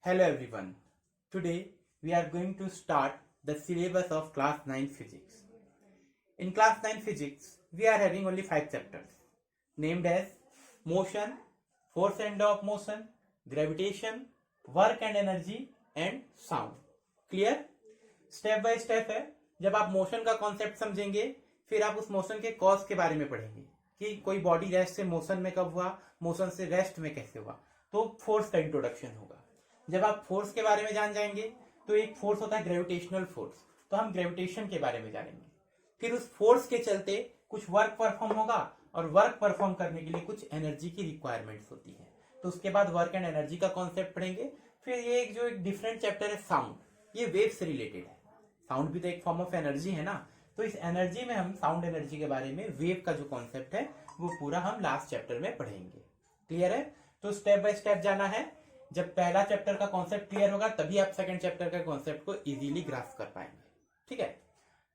Hello everyone. Today we are going to start the syllabus of class 9 physics. In class 9 physics, we are having only 5 chapters named as motion, force and law of motion, gravitation, work and energy and sound. Clear? Step by step है. जब आप motion का concept समझेंगे फिर आप उस motion के cause के बारे में पढ़ेंगे कि कोई बॉडी रेस्ट से मोशन में कब हुआ, मोशन से रेस्ट में कैसे हुआ. तो फोर्स का इंट्रोडक्शन होगा. जब आप फोर्स के बारे में जान जाएंगे तो एक फोर्स होता है ग्रेविटेशनल फोर्स, तो हम ग्रेविटेशन के बारे में जानेंगे. फिर उस फोर्स के चलते कुछ वर्क परफॉर्म होगा और वर्क परफॉर्म करने के लिए कुछ एनर्जी की रिक्वायरमेंट्स होती है. तो उसके बाद वर्क एंड एनर्जी का कॉन्सेप्ट पढ़ेंगे. फिर ये एक डिफरेंट चैप्टर है साउंड. ये वेव से रिलेटेड है. साउंड भी तो एक फॉर्म ऑफ एनर्जी है ना. तो इस एनर्जी में हम साउंड एनर्जी के बारे में वेव का जो कॉन्सेप्ट है वो पूरा हम लास्ट चैप्टर में पढ़ेंगे. क्लियर है? तो स्टेप बाय स्टेप जाना है. जब पहला चैप्टर का कॉन्सेप्ट क्लियर होगा तभी आप सेकंड चैप्टर का कॉन्सेप्ट को इजीली ग्रास्प कर पाएंगे. ठीक है,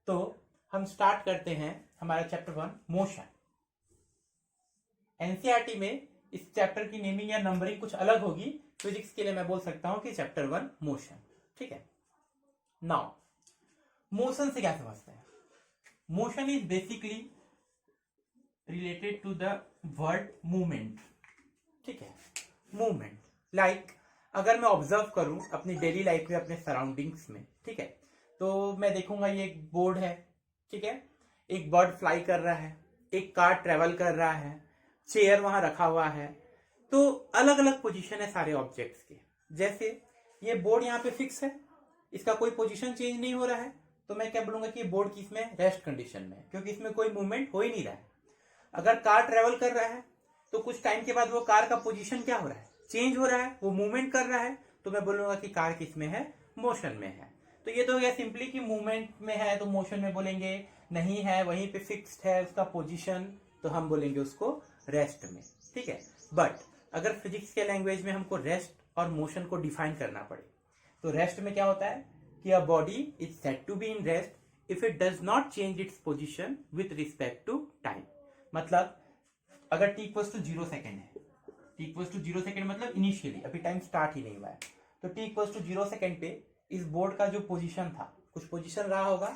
तो हम स्टार्ट करते हैं हमारा चैप्टर 1 मोशन. एनसीईआरटी में इस चैप्टर की नेमिंग या नंबरिंग कुछ अलग होगी. फिजिक्स के लिए मैं बोल सकता हूं कि चैप्टर 1 मोशन. ठीक है. नाउ मोशन से क्या समझते हैं? Motion is basically related to the word movement. ठीक है, मूवमेंट. लाइक अगर मैं ऑब्जर्व करूं अपनी डेली लाइफ में अपने सराउंडिंग्स में, ठीक है, तो मैं देखूंगा ये एक बोर्ड है. ठीक है, एक बर्ड फ्लाई कर रहा है, एक कार ट्रेवल कर रहा है, चेयर वहां रखा हुआ है. तो अलग अलग पोजीशन है सारे ऑब्जेक्ट्स के. जैसे ये बोर्ड यहाँ पे फिक्स है, इसका कोई पोजीशन चेंज नहीं हो रहा है, तो मैं क्या बोलूंगा कि बोर्ड की इसमें रेस्ट कंडीशन में है क्योंकि इसमें कोई मूवमेंट हो ही नहीं रहा है. अगर कार ट्रेवल कर रहा है तो कुछ टाइम के बाद वो कार का पोजीशन क्या हो रहा है, चेंज हो रहा है, वो मूवमेंट कर रहा है. तो मैं बोलूंगा कि कार किसमें है, मोशन में है. तो ये तो हो गया सिंपली कि मूवमेंट में है तो मोशन में बोलेंगे. नहीं है, वहीं पे फिक्स्ड है उसका पोजीशन, तो हम बोलेंगे उसको रेस्ट में. ठीक है. बट अगर फिजिक्स के लैंग्वेज में हमको रेस्ट और मोशन को डिफाइन करना पड़े तो रेस्ट में क्या होता है कि a body is said to be in rest if it does not change its position with respect to time. मतलब अगर t इक्वल्स टू 0 सेकेंड है, t इक्वल्स टू 0 सेकेंड मतलब इनिशियली अभी टाइम स्टार्ट ही नहीं हुआ है, तो t इक्वल्स टू 0 सेकेंड पे इस बोर्ड का जो पोजीशन था कुछ पोजीशन रहा होगा.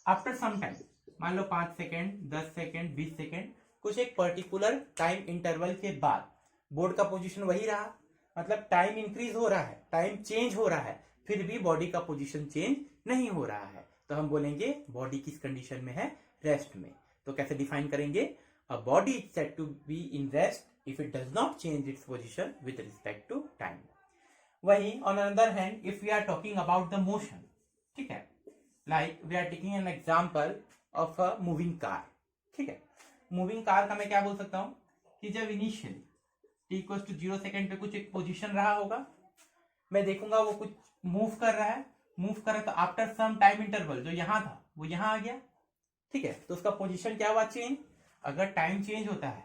आफ्टर सम टाइम, मान लो 5 सेकेंड, 10 सेकेंड, 20 सेकेंड, कुछ एक पर्टिकुलर टाइम इंटरवल के बाद बोर्ड का पोजीशन वही रहा. मतलब टाइम इंक्रीज हो रहा है, टाइम चेंज हो रहा है, फिर भी बॉडी का पोजीशन चेंज नहीं हो रहा है, तो हम बोलेंगे बॉडी किस कंडीशन में है, रेस्ट में. तो कैसे डिफाइन करेंगे? A body is said to be in rest if it does not change its position with respect to time. वही on another hand if we are talking about the motion, ठीक है, like we are taking an example of a moving car. ठीक है, moving car का मैं क्या बोल सकता हूं कि जब initially t equal to 0 second पे कुछ एक पोजीशन रहा होगा, मैं देखूंगा वो कुछ मूव कर रहा है, तो आफ्टर सम टाइम इंटरवल जो यहां था वो यहां आ गया. ठीक है, तो उसका पोजीशन क्या हुआ, चेंज. अगर टाइम चेंज होता है,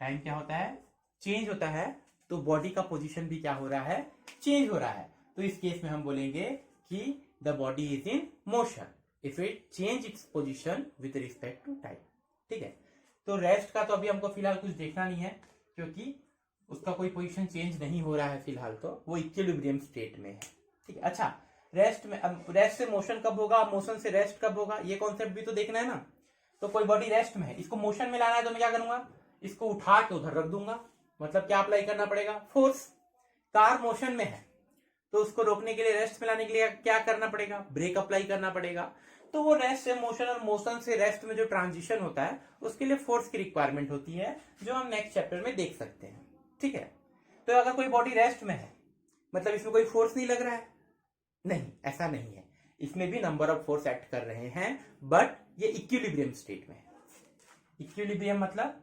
टाइम क्या होता है, चेंज होता है, तो बॉडी का पोजीशन भी क्या हो रहा है, चेंज हो रहा है. तो इस केस में हम बोलेंगे कि the body is in motion if it change its position with respect to time. ठीक है, तो रेस्ट का तो अभी हमको फिलहाल कुछ देखना नहीं है क्योंकि उसका कोई पोजीशन चेंज नहीं हो रहा है फिलहाल, तो वो इक्विलिब्रियम स्टेट में है. ठीक है. अच्छा, रेस्ट में अब रेस्ट से मोशन कब होगा, मोशन से रेस्ट कब होगा, ये कॉन्सेप्ट भी तो देखना है ना. तो कोई बॉडी रेस्ट में है, इसको मोशन में लाना है तो मैं क्या करूंगा, इसको उठा के उधर रख दूंगा. मतलब क्या अप्लाई करना पड़ेगा, फोर्स. कार मोशन में है तो उसको रोकने के लिए, रेस्ट में लाने के लिए क्या करना पड़ेगा, ब्रेक अप्लाई करना पड़ेगा. तो वो रेस्ट से मोशन और मोशन से रेस्ट में जो ट्रांजिशन होता है उसके लिए फोर्स की रिक्वायरमेंट होती है जो हम नेक्स्ट चैप्टर में देख सकते हैं. ठीक है, तो अगर कोई बॉडी रेस्ट में है मतलब इसमें कोई फोर्स नहीं लग रहा है, नहीं, ऐसा नहीं है. इसमें भी नंबर ऑफ फोर्स एक्ट कर रहे हैं, बट ये इक्विलिब्रियम स्टेट में है. इक्विलिब्रियम मतलब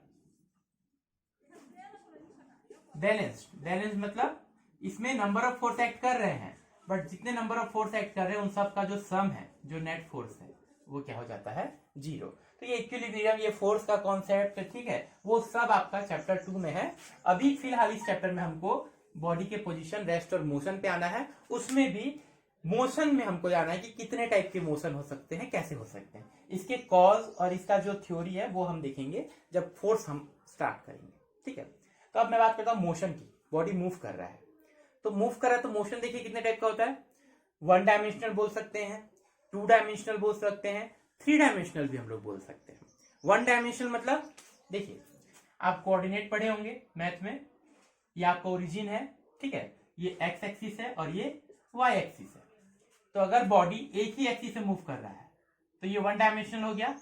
बैलेंस्ड. बैलेंस मतलब इसमें नंबर ऑफ फोर्स एक्ट कर रहे हैं, बट जितने नंबर ऑफ फोर्स एक्ट कर रहे हैं उन सब का जो सम है, जो नेट फोर्स है, वो क्या हो जाता है, 0. तो ये इक्विलिब्रियम, ये फोर्स का कॉन्सेप्ट, ठीक है, वो सब आपका चैप्टर 2 में है. अभी फिलहाल इस चैप्टर में हमको बॉडी के पोजीशन, रेस्ट और मोशन पे आना है. उसमें भी मोशन में हमको जाना है कि कितने टाइप के मोशन हो सकते हैं, कैसे हो सकते हैं, इसके कॉज और इसका जो थ्योरी है वो हम देखेंगे जब फोर्स हम स्टार्ट करेंगे. ठीक है, तो अब मैं बात करता हूं मोशन की. बॉडी मूव कर रहा है तो मूव कर रहा है तो मोशन देखिए कितने टाइप का होता है, 1 डायमेंशनल बोल सकते हैं, 2 डायमेंशनल बोल सकते हैं, 3 डायमेंशनल भी हम लोग बोल सकते हैं। 1 डायमेंशनल मतलब देखिए आप कोऑर्डिनेट पढ़े होंगे मैथ में, ये आपका ओरिजिन है, ठीक है, ये एक्स एक्सिस है और ये वाई एक्सिस है। तो अगर बॉडी एक ही एक्सिस से मूव कर रहा है तो ये 1 डायमेंशनल हो गया।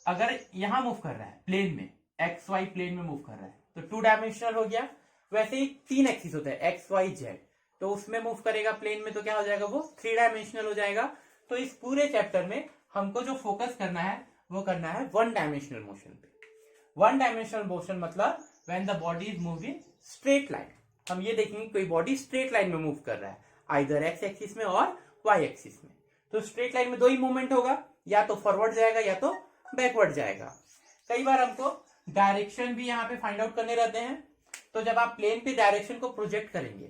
अगर यहां मूव कर रहा है प्लेन में, एक्स वाई प्लेन में मूव कर रहा है तो 2 डायमेंशनल हो गया। वैसे ही 3 एक्सिस होता है, एक्स वाई जेड, तो उसमें मूव करेगा प्लेन में तो क्या हो जाएगा, वो 3 डायमेंशनल हो जाएगा। तो इस पूरे चैप्टर में हमको जो फोकस करना है वो करना है 1 डायमेंशनल मोशन पे। 1 डायमेंशनल मोशन मतलब when the body is moving straight line. हम ये देखेंगे कोई बॉडी स्ट्रेट लाइन में मूव कर रहा है, आइदर एक्स एक्सिस में और वाई एक्सिस में। तो स्ट्रेट लाइन में 2 ही मूवमेंट होगा, या तो फॉरवर्ड जाएगा या तो बैकवर्ड जाएगा। कई बार हमको डायरेक्शन भी यहाँ पे फाइंड आउट करने रहते हैं, तो जब आप प्लेन पे डायरेक्शन को प्रोजेक्ट करेंगे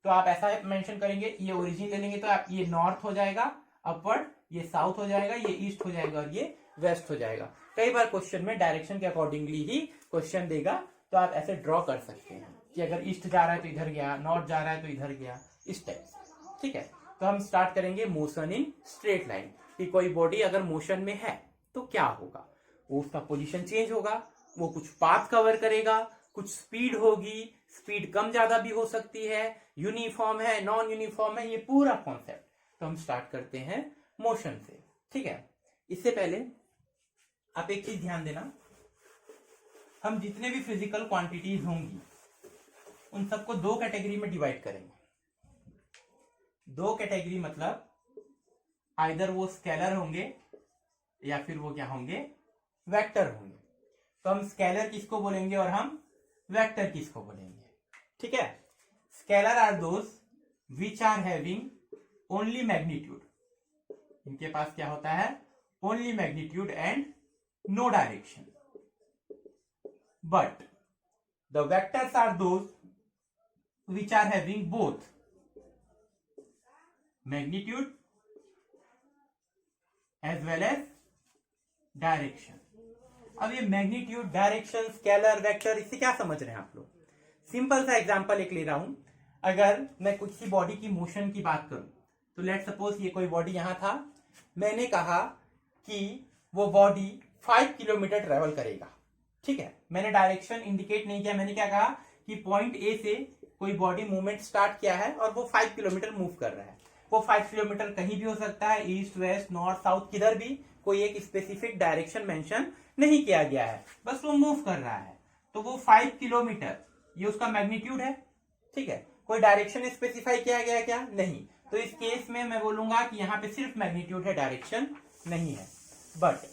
तो आप ऐसा मेंशन करेंगे, ये ओरिजिन ले लेंगे तो आप ये नॉर्थ हो जाएगा अपवर्ड, ये साउथ हो जाएगा, ये ईस्ट हो जाएगा और ये वेस्ट हो जाएगा। कई बार क्वेश्चन में डायरेक्शन के अकॉर्डिंगली ही क्वेश्चन देगा, तो आप ऐसे ड्रॉ कर सकते हैं कि अगर ईस्ट जा रहा है तो इधर गया, नॉर्थ जा रहा है तो इधर गया, इस टाइप से, ठीक है। तो हम स्टार्ट करेंगे मोशन इन स्ट्रेट लाइन, कि कोई बॉडी अगर मोशन में है तो क्या होगा, वो उसका पोजीशन चेंज होगा, वो कुछ पाथ कवर करेगा, कुछ स्पीड होगी, स्पीड कम ज्यादा भी हो सकती है, यूनिफॉर्म है, नॉन यूनिफॉर्म है, ये पूरा कॉन्सेप्ट। तो हम स्टार्ट करते हैं मोशन से, ठीक है। इससे पहले आप एक चीज ध्यान देना, हम जितने भी फिजिकल क्वांटिटीज होंगी उन सबको 2 कैटेगरी में डिवाइड करेंगे। 2 कैटेगरी मतलब आइदर वो स्केलर होंगे या फिर वो क्या होंगे, वेक्टर होंगे। तो हम स्केलर किसको बोलेंगे और हम वेक्टर किसको बोलेंगे, ठीक है। Scalar are those which are having only magnitude, इनके पास क्या होता है, only magnitude and no direction. But the vectors are those which are having both magnitude as well as direction. अब ये मैग्नीट्यूड, डायरेक्शन, स्केलर, वेक्टर, इससे क्या समझ रहे हैं आप लोग? सिंपल सा एग्जांपल एक ले रहा हूं। अगर मैं किसी बॉडी की मोशन की बात करूं तो लेट सपोज ये कोई बॉडी यहां था, मैंने कहा कि वो बॉडी 5 किलोमीटर ट्रेवल करेगा, ठीक है। मैंने डायरेक्शन इंडिकेट नहीं किया, मैंने क्या कहा कि पॉइंट ए से कोई बॉडी मूवमेंट स्टार्ट किया है और वो 5 किलोमीटर मूव कर रहा है। वो 5 किलोमीटर कहीं भी हो सकता है, ईस्ट वेस्ट नॉर्थ साउथ, किधर भी, कोई एक स्पेसिफिक डायरेक्शन मेंशन नहीं किया गया है, बस वो मूव कर रहा है। तो वो 5 किलोमीटर ये उसका मैग्नीट्यूड है, ठीक है। कोई डायरेक्शन स्पेसिफाई किया गया क्या? नहीं। तो इस केस में मैं बोलूंगा कि यहाँ पे सिर्फ मैग्नीट्यूड है, डायरेक्शन नहीं है। बट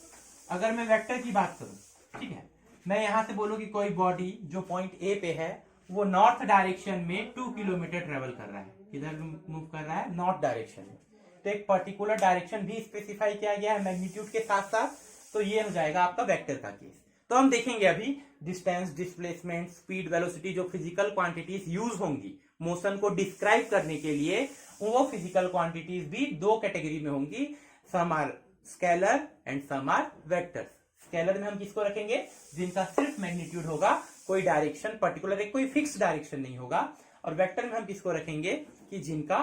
अगर मैं वेक्टर की बात करूं, ठीक है, मैं यहां से बोलूं कि कोई बॉडी जो पॉइंट ए पे है वो नॉर्थ डायरेक्शन में 2 किलोमीटर ट्रेवल कर रहा है, किधर मूव कर रहा है, नॉर्थ डायरेक्शन में। तो एक पर्टिकुलर डायरेक्शन भी स्पेसिफाई किया गया है मैग्नीट्यूड के साथ साथ, तो ये हो जाएगा आपका वेक्टर का केस। तो हम देखेंगे अभी डिस्टेंस, डिस्प्लेसमेंट, स्पीड, वेलोसिटी, जो फिजिकल क्वांटिटीज यूज होंगी मोशन को डिस्क्राइब करने के लिए, वो फिजिकल क्वांटिटीज भी 2 कैटेगरी में होंगी, some are scalar and some are vectors. Scalar में हम किसको रखेंगे, जिनका सिर्फ मैग्नीट्यूड होगा, कोई डायरेक्शन पर्टिकुलर, एक कोई फिक्स डायरेक्शन नहीं होगा। और वेक्टर में हम किसको रखेंगे कि जिनका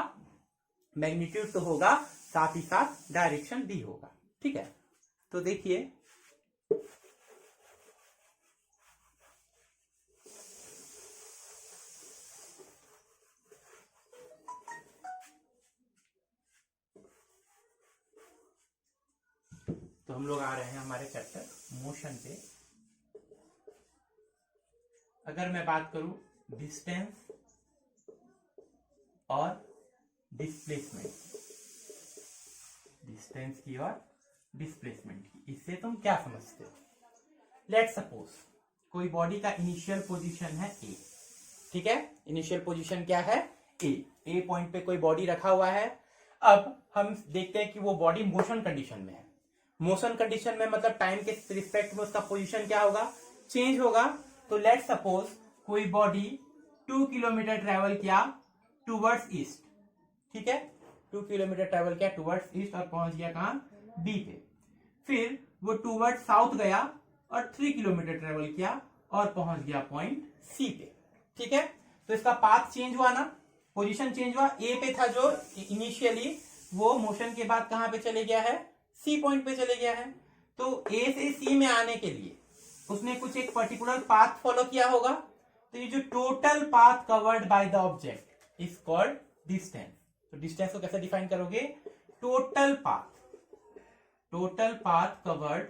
मैग्नीट्यूड तो होगा, साथ ही साथ डायरेक्शन भी होगा, ठीक है। तो देखिए तो हम लोग आ रहे हैं हमारे चैप्टर मोशन पे। अगर मैं बात करूं डिस्टेंस और डिस्प्लेसमेंट, डिस्टेंस की और डिस्प्लेसमेंट की, इससे तुम क्या समझते हो? लेट सपोज कोई बॉडी का इनिशियल पोजीशन है ए, ठीक है। इनिशियल पोजीशन क्या है, ए पॉइंट पे कोई बॉडी रखा हुआ है। अब हम देखते हैं कि वो बॉडी मोशन कंडीशन में है। मोशन कंडीशन में मतलब टाइम के रिस्पेक्ट में उसका पोजीशन क्या होगा, चेंज होगा। तो लेट सपोज कोई बॉडी 2 किलोमीटर ट्रेवल किया टूवर्ड्स ईस्ट, ठीक है, 2 किलोमीटर ट्रेवल किया टूवर्ड्स ईस्ट और पहुंच गया कहां, बी पे। फिर वो टूवर्ड्स साउथ गया और 3 किलोमीटर ट्रेवल किया और पहुंच गया पॉइंट सी पे, ठीक है। तो इसका पाथ चेंज हुआ ना, पोजीशन चेंज हुआ, ए पे था जो इनिशियली, वो मोशन के बाद कहां पे चले गया है, सी पॉइंट पे चले गया है। तो ए से सी में आने के लिए उसने कुछ एक पर्टिकुलर पाथ फॉलो किया होगा। तो ये जो total path covered by the object is called distance. तो डिस्टेंस को कैसे डिफाइन करोगे, total path covered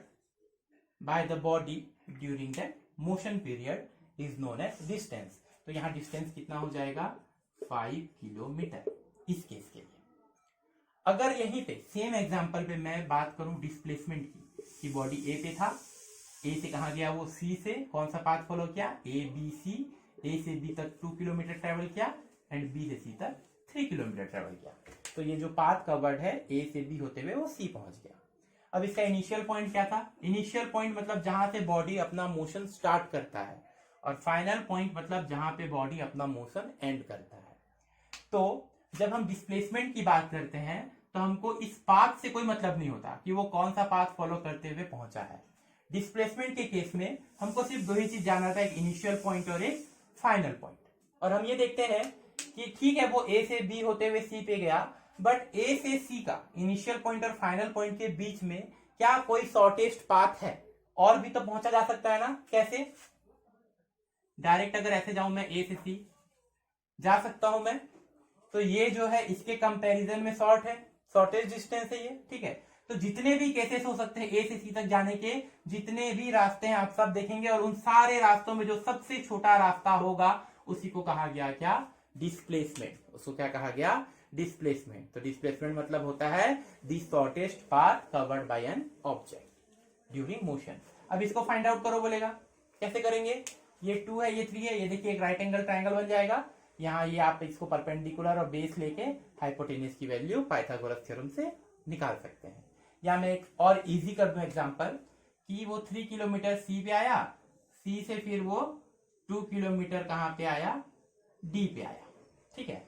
by the body during the motion period is known as distance. तो यहां डिस्टेंस कितना हो जाएगा, 5 किलोमीटर इस केस के लिए। अगर यहीं पे सेम एग्जांपल पे मैं बात करूं डिस्प्लेसमेंट की, कि बॉडी ए पे था, ए से कहा गया, वो सी से कौन सा पाथ फॉलो किया, ए बी सी, ए से बी तक 2 किलोमीटर ट्रेवल किया एंड बी से सी तक 3 किलोमीटर ट्रेवल किया। तो ये जो पाथ कवर्ड है ए से बी होते हुए वो सी पहुंच गया। अब इसका इनिशियल पॉइंट क्या था, इनिशियल पॉइंट मतलब जहां से बॉडी अपना मोशन स्टार्ट करता है, और फाइनल पॉइंट मतलब जहां पे बॉडी अपना मोशन एंड करता है। तो जब हम डिस्प्लेसमेंट की बात करते हैं तो हमको इस पाथ से कोई मतलब नहीं होता कि वो कौन सा पाथ फॉलो करते हुए पहुंचा है। डिस्प्लेसमेंट के केस में हमको सिर्फ दो ही चीज जानना था, एक इनिशियल पॉइंट और एक फाइनल पॉइंट। और हम ये देखते हैं कि ठीक है वो ए से बी होते हुए सी पे गया, बट ए से सी का इनिशियल पॉइंट और फाइनल पॉइंट के बीच में क्या कोई शॉर्टेस्ट पाथ है, और भी तो पहुंचा जा सकता है ना। कैसे, डायरेक्ट अगर ऐसे जाऊं मैं, ए से सी जा सकता हूं मैं, तो ये जो है इसके कंपैरिजन में शॉर्ट है, शॉर्टेस्ट डिस्टेंस है ये, ठीक है। तो जितने भी केसेस हो सकते हैं ए से सी तक जाने के, जितने भी रास्ते हैं आप सब देखेंगे, और उन सारे रास्तों में जो सबसे छोटा रास्ता होगा उसी को कहा गया क्या, डिस्प्लेसमेंट। उसको क्या कहा गया, डिस्प्लेसमेंट। तो डिस्प्लेसमेंट मतलब होता है the shortest path covered bye an object during motion. अब इसको फाइंड आउट करो बोलेगा, कैसे करेंगे, ये 2 है, ये 3 है, ये देखिए एक राइट एंगल ट्राइंगल बन जाएगा। यहाँ ये आप इसको परपेंडिकुलर और बेस लेके हाइपोटेन्यूज की वैल्यू पाइथागोरस थ्योरम से निकाल सकते हैं। या मैं एक और इजी कर दूं एग्जांपल, कि वो 3 किलोमीटर सी पे आया, सी से फिर वो 2 किलोमीटर कहां पे आया, डी पे आया, ठीक है।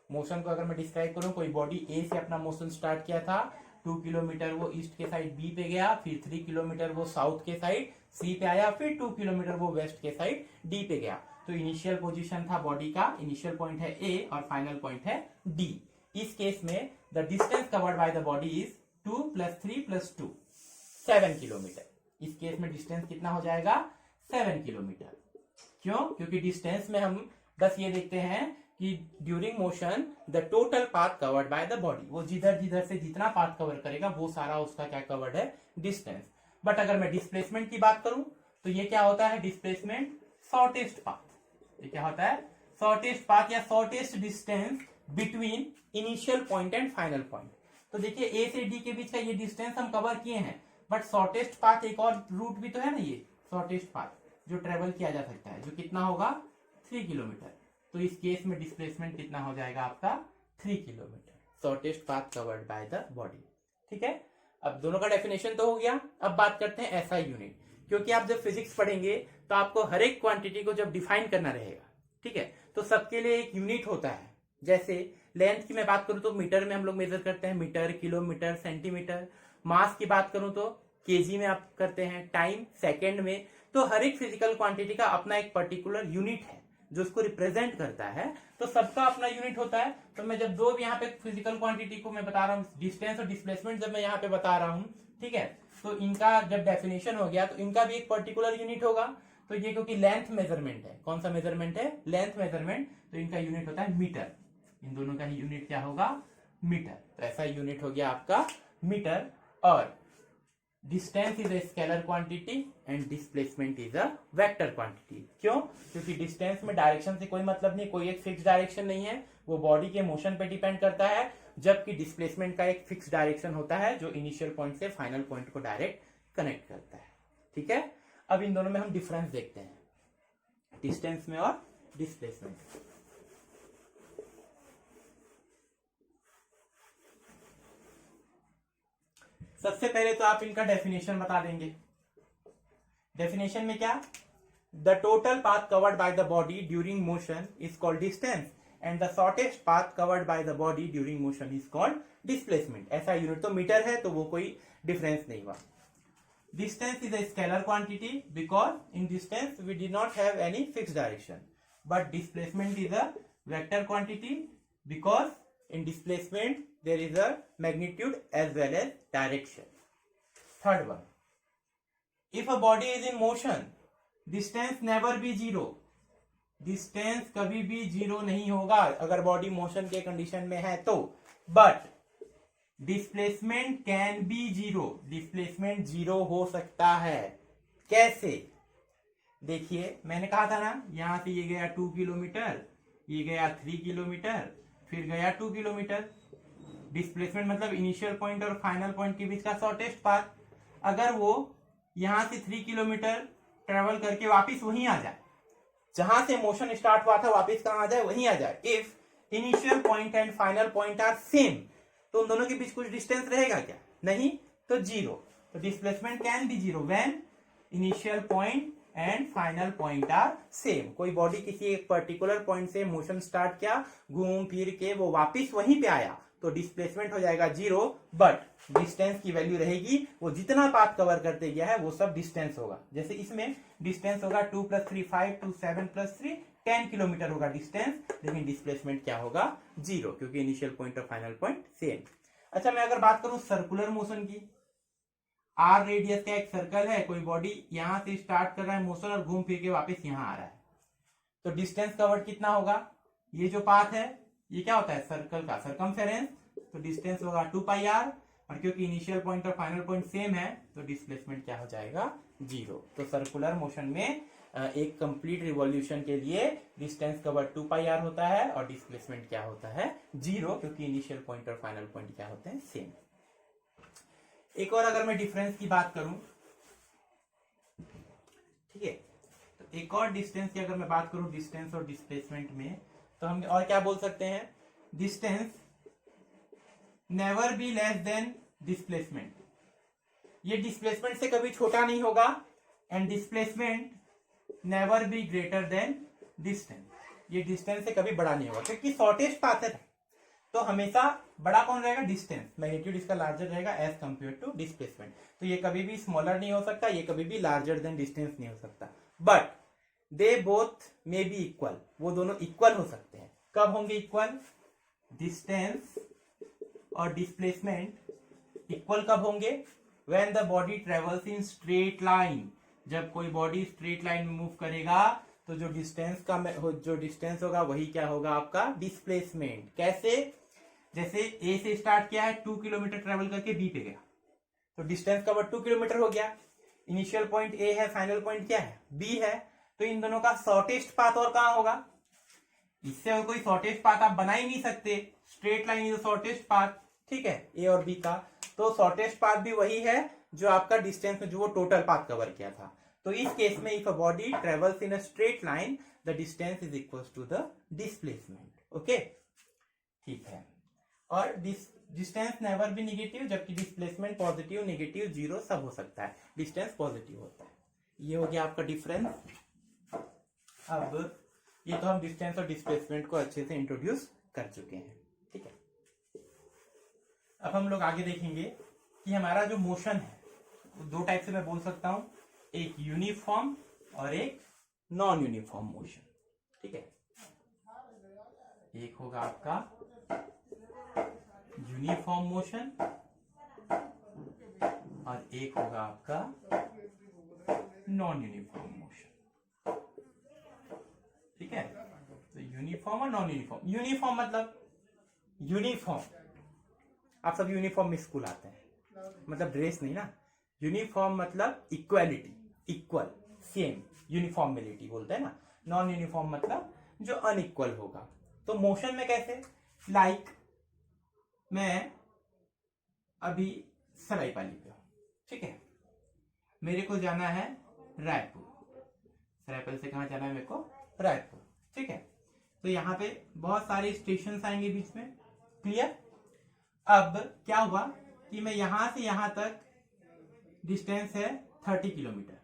मोशन को अगर मैं डिस्क्राइब करूं, कोई बॉडी ए से अपना मोशन स्टार्ट किया था, 2 किलोमीटर वो ईस्ट के साइड बी पे गया, फिर 3 किलोमीटर वो साउथ के साइड सी पे आया, फिर 2 किलोमीटर वो वेस्ट के साइड डी पे गया। तो इनिशियल पोजीशन था बॉडी का, इनिशियल पॉइंट है ए और फाइनल पॉइंट है डी। इस केस में the distance covered by the body is 2 + 3 + 2 7 kilometre. इस केस में डिस्टेंस कितना हो जाएगा, 7 किलोमीटर। क्यों, क्योंकि डिस्टेंस में हम बस ये देखते हैं कि during motion the total path covered by the body, वो जिधर जिधर से जितना पाथ कवर करेगा वो सारा उसका क्या कवर्ड है, डिस्टेंस। बट अगर मैं डिस्प्लेसमेंट की बात करूं तो ये क्या होता है, डिस्प्लेसमेंट शॉर्टेस्ट पाथ। ये क्या होता है, शॉर्टेस्ट पाथ या shortest distance between initial point and final point. तो देखिए ए से डी के बीच का ये डिस्टेंस हम कवर किए हैं, बट शॉर्टेस्ट पाथ एक और रूट भी तो है ना, ये शॉर्टेस्ट पाथ जो ट्रेवल किया जा सकता है, जो कितना होगा, 3 किलोमीटर। तो इस केस में डिस्प्लेसमेंट कितना हो जाएगा आपका, 3 kilometre, shortest path covered by the body, ठीक है। अब दोनों का डेफिनेशन तो हो गया। अब बात करते हैं एसआई यूनिट, क्योंकि आप जब फिजिक्स पढ़ेंगे तो आपको हर एक क्वांटिटी को जब डिफाइन करना रहेगा, ठीक है, तो सबके लिए एक यूनिट होता है। जैसे लेंथ की मैं बात करूं तो मीटर में हम लोग मेजर करते हैं, मीटर, किलोमीटर, सेंटीमीटर। मास की बात करूं तो केजी में आप करते हैं, टाइम सेकंड में। तो हर एक फिजिकल क्वांटिटी का अपना एक पर्टिकुलर यूनिट है जो उसको रिप्रेजेंट करता है, तो सबका अपना यूनिट होता है। तो मैं जब दो यहाँ पे फिजिकल क्वांटिटी को मैं बता रहा हूँ, डिस्टेंस और डिस्प्लेसमेंट जब मैं यहाँ पे बता रहा हूँ, ठीक है, तो इनका जब डेफिनेशन हो गया तो इनका भी एक पर्टिकुलर यूनिट होगा। तो ये क्योंकि लेंथ मेजरमेंट है, कौन सा मेजरमेंट है, लेंथ मेजरमेंट, तो इनका यूनिट होता है मीटर। इन दोनों का ही यूनिट क्या होगा, मीटर। तो ऐसा यूनिट हो गया आपका मीटर। और distance is a scalar quantity and displacement is a vector quantity. क्यों, क्योंकि डिस्टेंस में डायरेक्शन से कोई मतलब नहीं, कोई एक फिक्स डायरेक्शन नहीं है, वो बॉडी के मोशन पे डिपेंड करता है। जबकि डिस्प्लेसमेंट का एक फिक्स डायरेक्शन होता है जो इनिशियल पॉइंट से फाइनल पॉइंट को डायरेक्ट कनेक्ट करता है, ठीक है। अब इन दोनों में हम डिफरेंस देखते हैं, डिस्टेंस में और डिस्प्लेसमेंट। सबसे पहले तो आप इनका डेफिनेशन बता देंगे। डेफिनेशन में क्या, the total path covered by the body during motion is called distance and the shortest path covered by the body during motion is called displacement. ऐसा यूनिट तो मीटर है, तो वो कोई डिफरेंस नहीं हुआ। Distance is a scalar quantity because in distance we did not have any fixed direction, but displacement is a vector quantity because in displacement there is a magnitude as well as direction. Third one, if a body is in motion distance never be zero. Distance कभी भी zero नहीं होगा अगर body motion के condition में है तो. But displacement can be zero. Displacement zero हो सकता है. कैसे? देखिए मैंने कहा था ना, यहां से ये गया 2 किलोमीटर, ये गया 3 किलोमीटर, फिर गया 2 किलोमीटर. डिस्प्लेसमेंट मतलब इनिशियल पॉइंट और फाइनल पॉइंट के बीच का शॉर्टेस्ट पाथ. अगर वो यहां से 3 किलोमीटर ट्रेवल करके वापिस वहीं आ जाए जहां से मोशन स्टार्ट हुआ था, वापिस कहां आ जाए? वहीं आ जाए. If initial point and final point are same, तो उन दोनों के बीच कुछ डिस्टेंस रहेगा क्या? नहीं, तो जीरो. तो displacement can be zero when initial point and final point are same. कोई बॉडी किसी एक पर्टिकुलर पॉइंट से मोशन स्टार्ट किया, घूम फिर के वो वापिस वहीं पे आया, तो डिस्प्लेसमेंट हो जाएगा जीरो. बट डिस्टेंस की वैल्यू रहेगी, वो जितना पाथ कवर करते गया है वो सब डिस्टेंस होगा. जैसे इसमें डिस्टेंस होगा 2 + 3 5, 2 7 + 3 10 किलोमीटर होगा डिस्टेंस, लेकिन डिस्प्लेसमेंट क्या होगा? जीरो, क्योंकि इनिशियल पॉइंट और फाइनल पॉइंट सेम. अच्छा, मैं अगर बात करूं सर्कुलर मोशन की, आर रेडियस का एक सर्कल है, कोई बॉडी यहां से स्टार्ट कर रहा है मोशन और घूम फिर के वापस यहां आ रहा है, तो डिस्टेंस कवर्ड कितना होगा? ये जो पाथ है ये क्या होता है? सर्कल का सर्कमफेरेंस. तो डिस्टेंस होगा 2πr, और क्योंकि इनिशियल पॉइंट और फाइनल पॉइंट सेम है तो डिस्प्लेसमेंट क्या हो जाएगा? जीरो. तो सर्कुलर मोशन में एक कंप्लीट रिवॉल्यूशन के लिए डिस्टेंस कवर 2πr होता है और डिस्प्लेसमेंट क्या होता है? जीरो, क्योंकि इनिशियल पॉइंट और फाइनल पॉइंट क्या होते हैं? सेम. एक और अगर मैं डिफरेंस की बात करूं, ठीक है, तो एक और डिस्टेंस की अगर मैं बात करूं डिस्टेंस और डिस्प्लेसमेंट में, तो हम और क्या बोल सकते हैं? Distance never be less than displacement. ये डिस्प्लेसमेंट से कभी छोटा नहीं होगा. And displacement never be greater than distance. ये डिस्टेंस से कभी बड़ा नहीं होगा, क्योंकि शॉर्टेस्ट पाथ है तो हमेशा बड़ा कौन रहेगा? डिस्टेंस. मैग्नीट्यूड इसका लार्जर रहेगा एज कंपेयर टू डिस्प्लेसमेंट. तो ये कभी भी स्मॉलर नहीं हो सकता, ये कभी भी लार्जर देन डिस्टेंस नहीं हो सकता. But they both may be equal. वो दोनों इक्वल हो सकते हैं. कब होंगे इक्वल? डिस्टेंस और डिस्प्लेसमेंट इक्वल कब होंगे? When the body travels in straight line. जब कोई बॉडी स्ट्रेट लाइन में मूव करेगा तो जो डिस्टेंस होगा वही क्या होगा? आपका डिस्प्लेसमेंट. कैसे? जैसे ए से स्टार्ट किया है, 2 किलोमीटर ट्रेवल करके बी पे गया, तो डिस्टेंस कवर 2 किलोमीटर हो गया. इनिशियल पॉइंट ए है, फाइनल पॉइंट क्या है? बी है. तो इन दोनों का शॉर्टेस्ट पाथ और कहां होगा? इससे और कोई शॉर्टेस्ट पाथ आप बना ही नहीं सकते. Straight line is shortest path, ठीक है, ए और बी का. तो शॉर्टेस्ट पाथ भी वही है जो आपका डिस्टेंस में जो वो टोटल पाथ कवर किया था. तो इस केस में if a body travels in a straight line the distance is equal to the displacement. Okay, ठीक है. और डिस्टेंस नेवर भी निगेटिव, जबकि डिस्प्लेसमेंट पॉजिटिव, नेगेटिव, जीरो सब हो सकता है. डिस्टेंस पॉजिटिव होता है. ये हो गया आपका डिफरेंस. अब ये तो हम डिस्टेंस और डिस्प्लेसमेंट को अच्छे से इंट्रोड्यूस कर चुके हैं, ठीक है. अब हम लोग आगे देखेंगे कि हमारा जो मोशन है वो दो टाइप से मैं बोल सकता हूं, एक यूनिफॉर्म और एक नॉन यूनिफॉर्म मोशन. ठीक है, एक होगा आपका यूनिफॉर्म मोशन और एक होगा आपका नॉन यूनिफॉर्म मोशन. ठीक है, तो यूनिफॉर्म और नॉन यूनिफॉर्म. यूनिफॉर्म मतलब यूनिफॉर्म, आप सब यूनिफॉर्म में स्कूल आते हैं, मतलब ड्रेस नहीं ना. यूनिफॉर्म मतलब इक्वालिटी, इक्वल, सेम, यूनिफॉर्मिलिटी बोलते हैं ना. नॉन यूनिफॉर्म मतलब जो अनइक्वल होगा. तो मोशन में कैसे? लाइक मैं अभी सरायपाली पे हूं, ठीक है, मेरे को जाना है रायपुर. सरायपाली से कहां जाना है मेरे को? रायपुर. ठीक है, तो यहाँ पे बहुत सारे स्टेशन आएंगे बीच में. क्लियर? अब क्या हुआ कि मैं यहां से यहां तक डिस्टेंस है 30 किलोमीटर.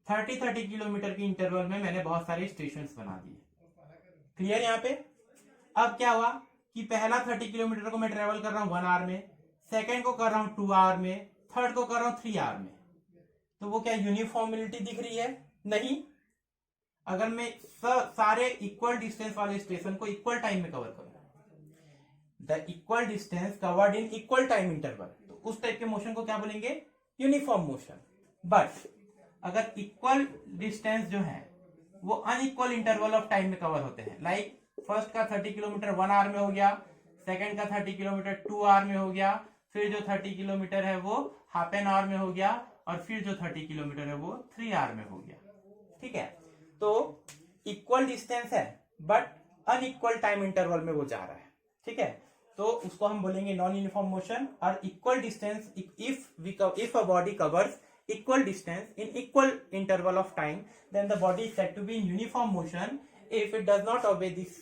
30 किलोमीटर के इंटरवल में मैंने बहुत सारे स्टेशन बना दिए. क्लियर यहाँ पे? अब क्या हुआ कि पहला 30 किलोमीटर को मैं ट्रेवल कर रहा हूं 1 आवर में, सेकेंड को कर रहा हूं 2 आवर में, थर्ड को कर रहा हूं 3 आवर में. तो वो क्या यूनिफॉर्मिलिटी दिख रही है? नहीं. अगर मैं सारे इक्वल डिस्टेंस वाले स्टेशन को इक्वल टाइम में कवर करूं the equal distance covered in equal time interval, तो उस टाइप के मोशन को क्या बोलेंगे, यूनिफॉर्म मोशन। बट अगर इक्वल डिस्टेंस जो है वो अनइक्वल इंटरवल ऑफ टाइम में कवर होते हैं, लाइक फर्स्ट का 30 किलोमीटर 1 आवर में हो गया, सेकंड का 30 किलोमीटर 2 आवर में हो गया, फिर जो 30 किलोमीटर है वो हाफ एन आवर में हो गया, और फिर जो 30 किलोमीटर है वो 3 आवर में हो गया। ठीक है, तो इक्वल डिस्टेंस है बट अनइक्वल टाइम इंटरवल में वो जा रहा है। ठीक है, तो उसको हम बोलेंगे नॉन यूनिफॉर्म मोशन। और equal distance, if a body covers equal distance in equal interval of time, then the body is said to be in uniform motion. If it does not obey this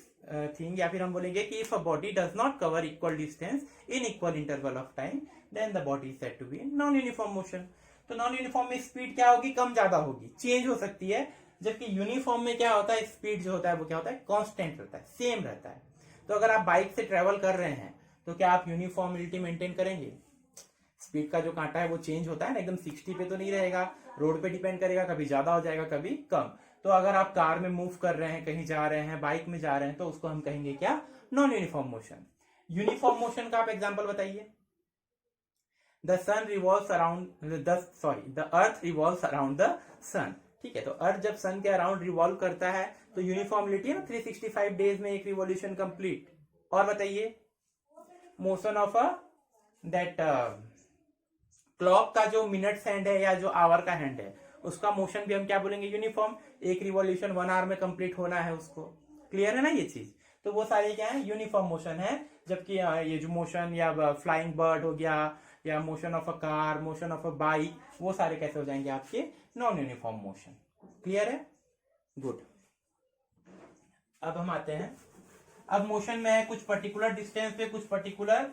thing, या फिर हम बोलेंगे कि if a body does not cover equal distance in equal interval of time, then the body is said to be in non-uniform motion. तो non uniform में speed क्या होगी, कम ज्यादा होगी, चेंज हो सकती है, जबकि यूनिफॉर्म में क्या होता है, स्पीड जो होता है वो क्या होता है, कांस्टेंट रहता है, सेम रहता है। तो अगर आप बाइक से ट्रेवल कर रहे हैं तो क्या आप यूनिफॉर्मिलिटी मेंटेन करेंगे? स्पीड का जो कांटा है वो चेंज होता है ना, एकदम 60 पे तो नहीं रहेगा, रोड पे डिपेंड करेगा, कभी ज्यादा हो जाएगा कभी कम। तो अगर आप कार में मूव कर रहे हैं, कहीं जा रहे हैं, बाइक में जा रहे हैं, तो उसको हम कहेंगे क्या, non uniform motion. Uniform motion का आप एग्जांपल बताइए। The sun revolves around the earth revolves around the sun. ठीक है, तो अर्थ जब सन के अराउंड रिवॉल्व करता है तो यूनिफॉर्मिलिटी है ना, 365 डेज में एक रिवॉल्यूशन कंप्लीट। और बताइए, motion of a that clock का जो मिनट्स हैंड है या जो आवर का हैंड है, उसका मोशन भी हम क्या बोलेंगे, यूनिफॉर्म। एक रिवॉल्यूशन 1 आवर में कंप्लीट होना है उसको। क्लियर है ना ये चीज? तो वो सारे क्या है, यूनिफॉर्म मोशन है। जबकि ये जो मोशन या फ्लाइंग बर्ड हो गया, या motion of a car, motion of a bike, वो सारे कैसे हो जाएंगे आपके, नॉन यूनिफॉर्म मोशन। क्लियर है? गुड। अब हम आते हैं, अब मोशन में कुछ पर्टिकुलर डिस्टेंस पे, कुछ पर्टिकुलर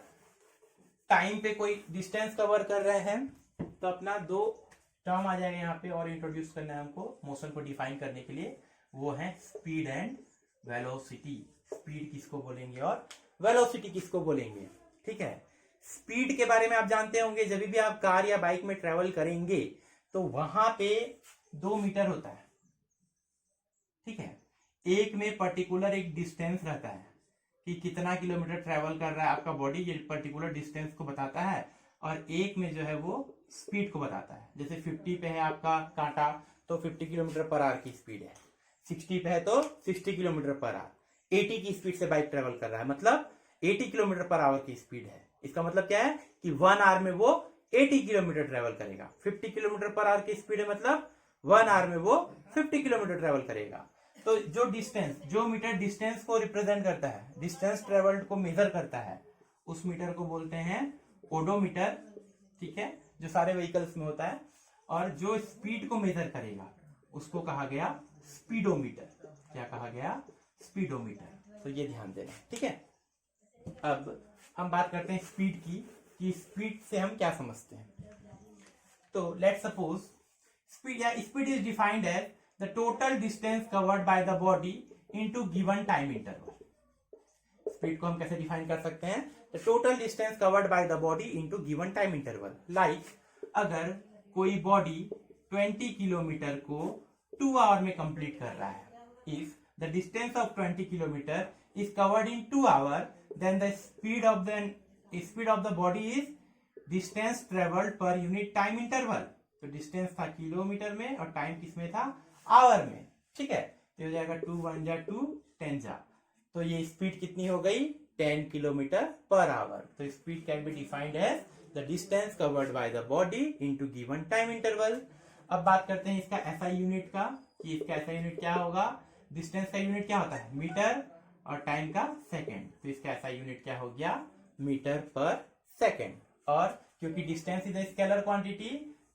टाइम पे कोई डिस्टेंस कवर कर रहे हैं, तो अपना 2 टर्म आ जाएगा यहाँ पे और इंट्रोड्यूस करना है हमको मोशन को डिफाइन करने के लिए। वो है स्पीड एंड वेलोसिटी। स्पीड किसको बोलेंगे और वेलोसिटी किसको बोलेंगे? ठीक है, स्पीड के बारे में आप जानते होंगे, जब भी आप कार या बाइक में ट्रेवल करेंगे तो वहां पे 2 मीटर होता है। ठीक है, एक में पर्टिकुलर एक डिस्टेंस रहता है कि कितना किलोमीटर ट्रेवल कर रहा है आपका बॉडी, ये पर्टिकुलर डिस्टेंस को बताता है, और एक में जो है वो स्पीड को बताता है। जैसे 50 पे है आपका कांटा तो 50 किलोमीटर पर आवर की स्पीड है, 60 पे है तो 60 किलोमीटर पर आवर, 80 की स्पीड से बाइक ट्रेवल कर रहा है मतलब 80 किलोमीटर पर आवर की स्पीड है। इसका मतलब क्या है कि 1 आवर में वो 80 किलोमीटर ट्रेवल करेगा। 50 किलोमीटर पर आवर की स्पीड है मतलब 1 आवर में वो 50 किलोमीटर ट्रेवल करेगा। तो जो डिस्टेंस, जो मीटर डिस्टेंस को रिप्रेजेंट करता है, डिस्टेंस ट्रेवल्ड को मेजर करता है, उस मीटर को बोलते हैं ओडोमीटर। ठीक है, जो सारे व्हीकल्स में होता है। और जो स्पीड को मेजर करेगा उसको कहा गया स्पीडोमीटर। क्या कहा गया? स्पीडोमीटर। तो ये ध्यान देना। ठीक है, अब हम बात करते हैं स्पीड की, कि स्पीड से हम क्या समझते हैं। तो let's suppose speed is defined as the total distance covered by the body into given time interval. Speed को हम कैसे डिफाइन कर सकते हैं? the total distance covered by the body into given time interval. like अगर कोई body 20 kilometre को 2 our में कंप्लीट कर रहा है, if the distance of 20 kilometer is covered in 2 hours, then the speed of the body is distance traveled per unit time interval. तो distance था kilometre में और टाइम किसमें था? आवर में। ठीक है, तो हो जाएगा 2 1 जा 2 10 जा, तो ये स्पीड कितनी हो गई? 10 किलोमीटर पर आवर। तो speed can be defined as the distance covered by the body into given time interval. अब बात करते हैं इसका एसआई यूनिट का, कि इसका एसआई यूनिट क्या होगा? डिस्टेंस का यूनिट क्या होता है? मीटर, और टाइम का सेकेंड। तो इसका एसआई यूनिट क्या हो गया? मीटर पर सेकेंड। और क्योंकि distance is a scalar quantity,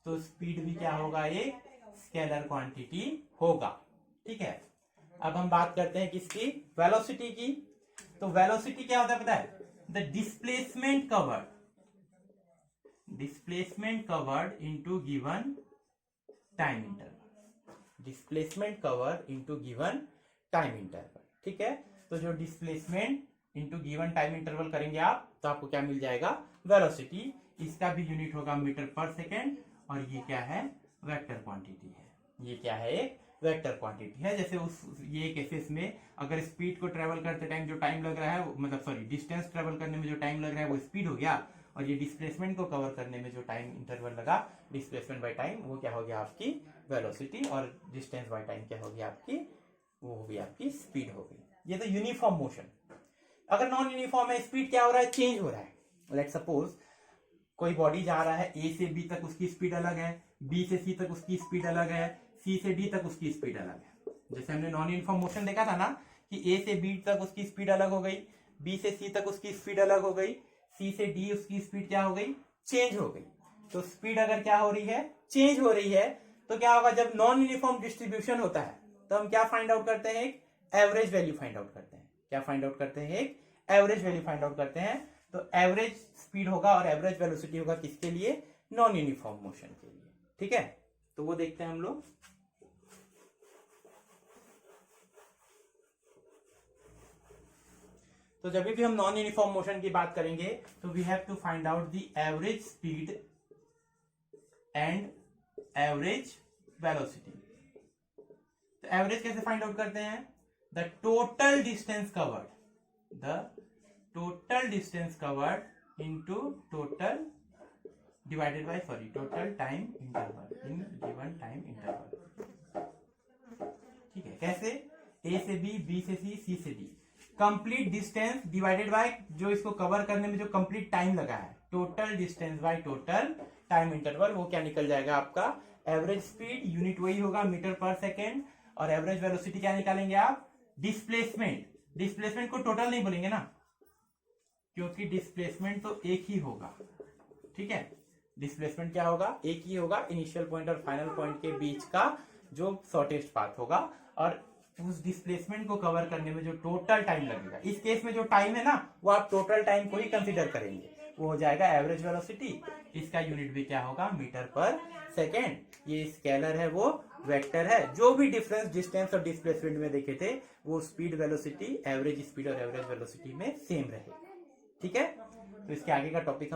तो स्पीड भी क्या होगा? एक स्केलर क्वांटिटी होगा। ठीक है, अब हम बात करते हैं किसकी? वेलोसिटी की। तो वेलोसिटी क्या होता है पता है? The displacement covered into given time interval. Displacement covered into given time interval. ठीक है, तो जो displacement into given time interval करेंगे आप, तो आपको क्या मिल जाएगा? वेलोसिटी। इसका भी यूनिट होगा मीटर पर सेकेंड, और ये क्या है? वेक्टर क्वांटिटी है। ये क्या है? एक वेक्टर क्वांटिटी है। जैसे उस ये केसेस में अगर स्पीड को ट्रेवल करते टाइम जो टाइम लग रहा है, मतलब सॉरी डिस्टेंस ट्रेवल करने में जो टाइम लग रहा है वो स्पीड हो गया, और ये डिस्प्लेसमेंट को कवर करने में जो टाइम इंटरवल लगा डिस्प्लेसमेंट बाय टाइम, वो क्या हो गया आपकी वेलोसिटी, और डिस्टेंस बाय टाइम क्या होगी आपकी, वो होगी आपकी स्पीड हो गई। ये तो यूनिफॉर्म मोशन। अगर नॉन यूनिफॉर्म है, स्पीड क्या हो रहा है, चेंज हो रहा है। लेट सपोज कोई बॉडी जा रहा है, ए से बी तक उसकी स्पीड अलग है, बी से सी तक उसकी स्पीड अलग है, सी से डी तक उसकी स्पीड अलग है। जैसे हमने नॉन यूनिफॉर्म मोशन देखा था ना कि ए से बी तक उसकी स्पीड अलग हो गई, बी से सी तक उसकी स्पीड अलग हो गई, सी से डी उसकी स्पीड क्या हो गई, चेंज हो गई। तो स्पीड अगर क्या हो रही है, चेंज हो रही है, तो क्या होगा, जब नॉन यूनिफॉर्म डिस्ट्रीब्यूशन होता है तो हम क्या फाइंड आउट करते हैं, एक एवरेज वैल्यू फाइंड आउट करते हैं। क्या फाइंड आउट करते हैं, एक एवरेज वैल्यू फाइंड आउट करते हैं। तो एवरेज स्पीड होगा और एवरेज वेलोसिटी होगा किसके लिए, नॉन यूनिफॉर्म मोशन के लिए। ठीक है, तो वो देखते हैं हम लोग। तो जब भी हम नॉन यूनिफॉर्म मोशन की बात करेंगे तो we have to find out the average speed and average velocity. तो एवरेज कैसे फाइंड आउट करते हैं, the total distance covered, the total distance covered into total divided by total time interval in given time interval. ठीक है, कैसे, A से B से C से D, complete distance divided by जो इसको कवर करने में जो कंप्लीट टाइम लगा है, total distance by total time interval, वो क्या निकल जाएगा आपका एवरेज स्पीड, यूनिट वही होगा मीटर पर सेकेंड, और एवरेज वेलोसिटी क्या निकालेंगे आप, डिस्प्लेसमेंट। डिस्प्लेसमेंट को टोटल नहीं बोलेंगे ना, क्योंकि डिस्प्लेसमेंट तो एक ही होगा। ठीक है, डिस्प्लेसमेंट क्या होगा, एक ही होगा, इनिशियल पॉइंट और फाइनल पॉइंट के बीच का जो शॉर्टेस्ट पाथ होगा, और उस डिस्प्लेसमेंट को कवर करने में जो टोटल टाइम लगेगा, इस केस में जो टाइम है ना वो आप टोटल टाइम को ही कंसीडर करेंगे, वो हो जाएगा एवरेज वेलोसिटी। इसका यूनिट भी क्या होगा, मीटर पर सेकेंड। ये स्केलर है, वो वेक्टर है। जो भी डिफरेंस डिस्टेंस और डिस्प्लेसमेंट में देखे थे वो स्पीड वेलोसिटी, एवरेज स्पीड और एवरेज वेलोसिटी में सेम रहे। ठीक है, तो इसके आगे का टॉपिक